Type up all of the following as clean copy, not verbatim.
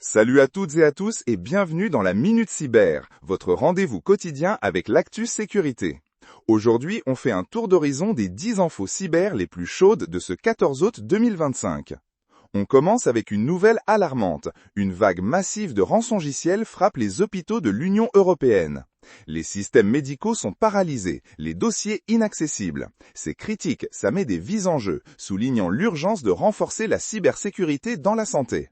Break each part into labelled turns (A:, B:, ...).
A: Salut à toutes et à tous et bienvenue dans la Minute Cyber, votre rendez-vous quotidien avec l'actu sécurité. Aujourd'hui, on fait un tour d'horizon des 10 infos cyber les plus chaudes de ce 14 août 2025. On commence avec une nouvelle alarmante. Une vague massive de rançongiciels frappe les hôpitaux de l'Union européenne. Les systèmes médicaux sont paralysés, les dossiers inaccessibles. C'est critique, ça met des vies en jeu, soulignant l'urgence de renforcer la cybersécurité dans la santé.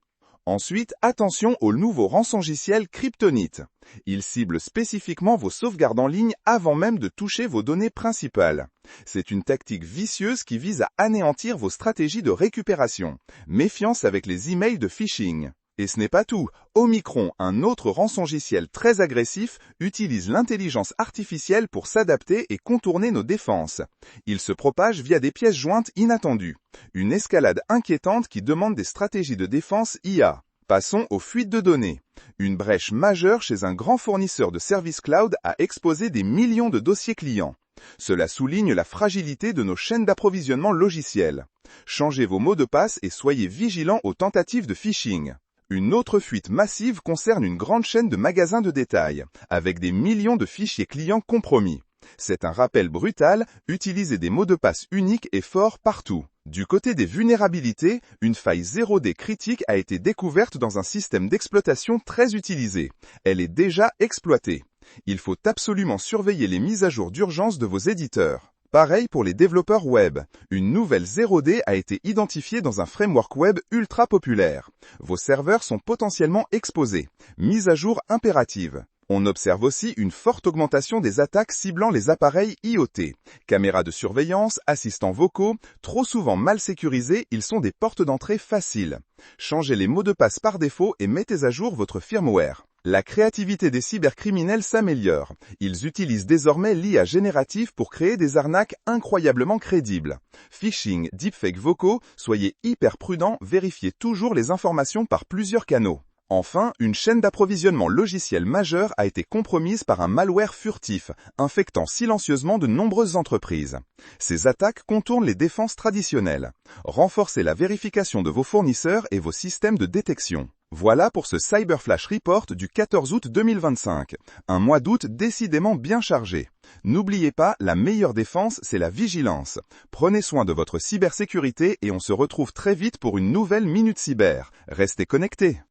A: Ensuite, attention au nouveau rançongiciel Kryptonite. Il cible spécifiquement vos sauvegardes en ligne avant même de toucher vos données principales. C'est une tactique vicieuse qui vise à anéantir vos stratégies de récupération. Méfiance avec les emails de phishing. Et ce n'est pas tout. Omicron, un autre rançongiciel très agressif, utilise l'intelligence artificielle pour s'adapter et contourner nos défenses. Il se propage via des pièces jointes inattendues. Une escalade inquiétante qui demande des stratégies de défense IA. Passons aux fuites de données. Une brèche majeure chez un grand fournisseur de services cloud a exposé des millions de dossiers clients. Cela souligne la fragilité de nos chaînes d'approvisionnement logicielles. Changez vos mots de passe et soyez vigilants aux tentatives de phishing. Une autre fuite massive concerne une grande chaîne de magasins de détail, avec des millions de fichiers clients compromis. C'est un rappel brutal, utilisez des mots de passe uniques et forts partout. Du côté des vulnérabilités, une faille 0D critique a été découverte dans un système d'exploitation très utilisé. Elle est déjà exploitée. Il faut absolument surveiller les mises à jour d'urgence de vos éditeurs. Pareil pour les développeurs web. Une nouvelle 0D a été identifiée dans un framework web ultra populaire. Vos serveurs sont potentiellement exposés. Mise à jour impérative. On observe aussi une forte augmentation des attaques ciblant les appareils IoT. Caméras de surveillance, assistants vocaux, trop souvent mal sécurisés, ils sont des portes d'entrée faciles. Changez les mots de passe par défaut et mettez à jour votre firmware. La créativité des cybercriminels s'améliore. Ils utilisent désormais l'IA générative pour créer des arnaques incroyablement crédibles. Phishing, deepfake vocaux, soyez hyper prudents, vérifiez toujours les informations par plusieurs canaux. Enfin, une chaîne d'approvisionnement logiciel majeure a été compromise par un malware furtif, infectant silencieusement de nombreuses entreprises. Ces attaques contournent les défenses traditionnelles. Renforcez la vérification de vos fournisseurs et vos systèmes de détection. Voilà pour ce Cyberflash Report du 14 août 2025. Un mois d'août décidément bien chargé. N'oubliez pas, la meilleure défense, c'est la vigilance. Prenez soin de votre cybersécurité et on se retrouve très vite pour une nouvelle Minute Cyber. Restez connectés.